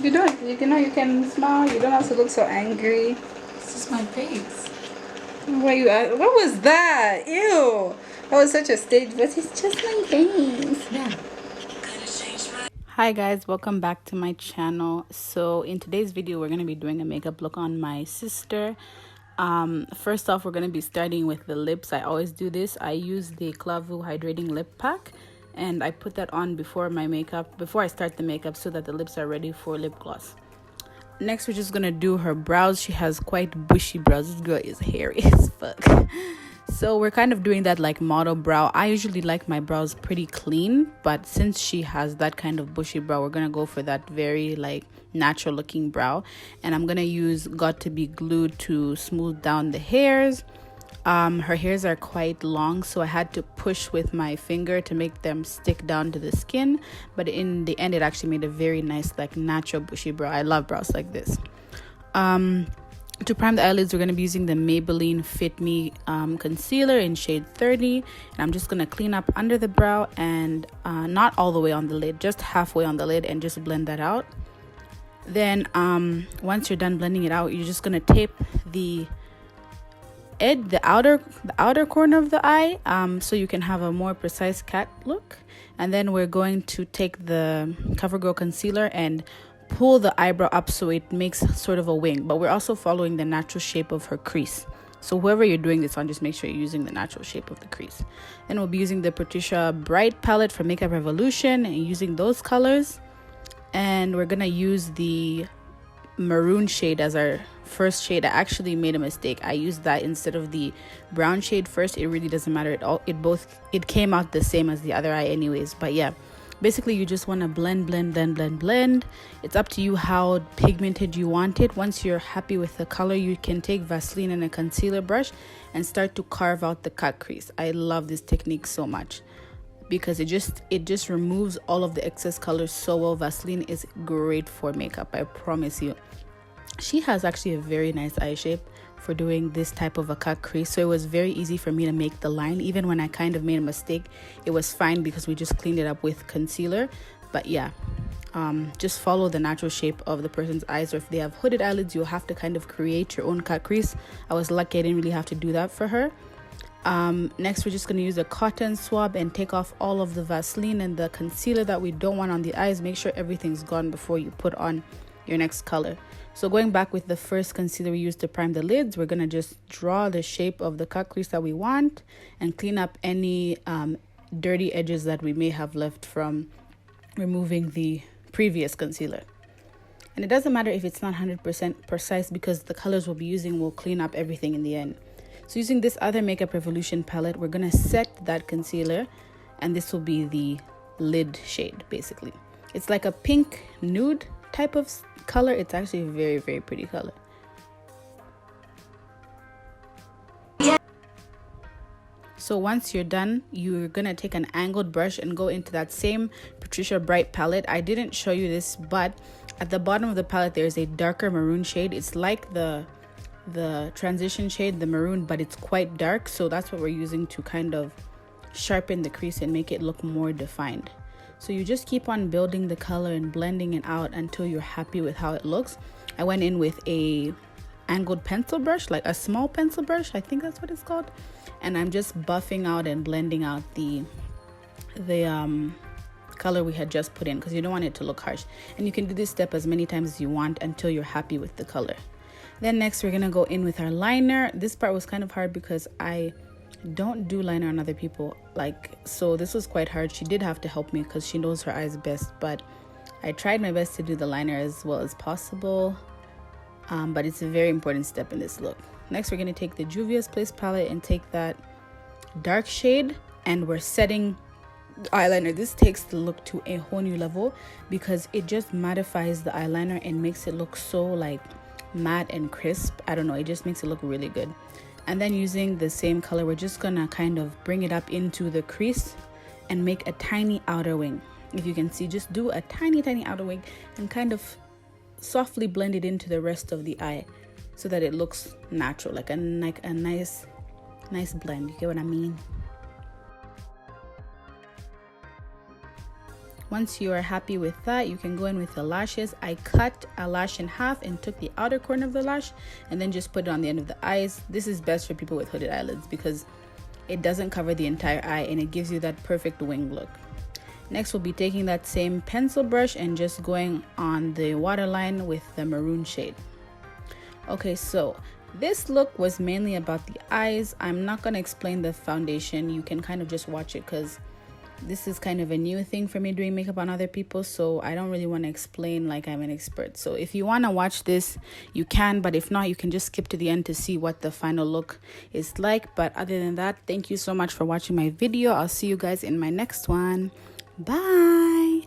You don't. You know, you can smile. You don't have to look so angry. It's just my face. What was that? Ew. That was such a stage, but it's just my face. Yeah. Hi guys, welcome back to my channel. So in today's video, we're going to be doing a makeup look on my sister. First off, we're going to be starting with the lips. I always do this. I use the Clavu Hydrating Lip Pack, and I put that on before I start the makeup so that the lips are ready for lip gloss. Next, we're just going to do her brows. She has quite bushy brows. This girl is hairy as fuck. So we're kind of doing that like model brow. I usually like my brows pretty clean, but since she has that kind of bushy brow, we're gonna go for that very like natural looking brow. And I'm gonna use Got to Be Glued to smooth down the hairs. Her hairs are quite long, so I had to push with my finger to make them stick down to the skin, but in the end it actually made a very nice like natural bushy brow. I love brows like this. To prime the eyelids, we're going to be using the Maybelline Fit Me concealer in shade 30. And I'm just going to clean up under the brow and not all the way on the lid, just halfway on the lid, and just blend that out. Then once you're done blending it out, you're just going to tape the outer corner of the eye so you can have a more precise cat look. And then we're going to take the CoverGirl concealer and pull the eyebrow up so it makes sort of a wing, but we're also following the natural shape of her crease. So whoever you're doing this on, just make sure you're using the natural shape of the crease. Then we'll be using the Patricia Bright palette from Makeup Revolution and using those colors. And we're gonna use the maroon shade as our first shade. I actually made a mistake. I used that instead of the brown shade first. It really doesn't matter at all. It came out the same as the other eye anyways, but yeah. Basically, you just want to blend. It's up to you how pigmented you want it. Once you're happy with the color, you can take Vaseline and a concealer brush and start to carve out the cut crease. I love this technique so much because it just removes all of the excess color so well. Vaseline is great for makeup, I promise you. She has actually a very nice eye shape for doing this type of a cut crease, so it was very easy for me to make the line. Even when I kind of made a mistake, it was fine because we just cleaned it up with concealer. But yeah, just follow the natural shape of the person's eyes, or if they have hooded eyelids, you'll have to kind of create your own cut crease. I was lucky I didn't really have to do that for her. Next, we're just going to use a cotton swab and take off all of the Vaseline and the concealer that we don't want on the eyes. Make sure everything's gone before you put on your next color. So going back with the first concealer we used to prime the lids, we're going to just draw the shape of the cut crease that we want and clean up any dirty edges that we may have left from removing the previous concealer. And it doesn't matter if it's not 100% precise because the colors we'll be using will clean up everything in the end. So using this other Makeup Revolution palette, we're going to set that concealer, and this will be the lid shade basically. It's like a pink nude type of color. It's actually a very, very pretty color. So once you're done, you're gonna take an angled brush and go into that same Patricia Bright palette. I didn't show you this, but at the bottom of the palette there's a darker maroon shade. It's like the transition shade, the maroon, but it's quite dark, so that's what we're using to kind of sharpen the crease and make it look more defined. So you just keep on building the color and blending it out until you're happy with how it looks. I went in with a angled pencil brush, like a small pencil brush, I think that's what it's called, and I'm just buffing out and blending out the color we had just put in, because you don't want it to look harsh. And you can do this step as many times as you want until you're happy with the color. Then next we're gonna go in with our liner. This part was kind of hard because I don't do liner on other people, so this was quite hard. She did have to help me because she knows her eyes best, but I tried my best to do the liner as well as possible. But it's a very important step in this look. Next, we're going to take the Juvia's Place palette and take that dark shade, and we're setting eyeliner. This takes the look to a whole new level because it just mattifies the eyeliner and makes it look so like matte and crisp. I don't know, it just makes it look really good. And then using the same color, we're just gonna kind of bring it up into the crease and make a tiny outer wing. If you can see, just do a tiny outer wing and kind of softly blend it into the rest of the eye so that it looks natural, like a nice blend. You get what I mean? Once you are happy with that, you can go in with the lashes. I cut a lash in half and took the outer corner of the lash and then just put it on the end of the eyes. This is best for people with hooded eyelids because it doesn't cover the entire eye and it gives you that perfect wing look. Next, we'll be taking that same pencil brush and just going on the waterline with the maroon shade. Okay, so this look was mainly about the eyes. I'm not going to explain the foundation. You can kind of just watch it because this is kind of a new thing for me doing makeup on other people, so I don't really want to explain like I'm an expert. So if you want to watch this, you can, but if not, you can just skip to the end to see what the final look is like. But other than that, thank you so much for watching my video. I'll see you guys in my next one. Bye.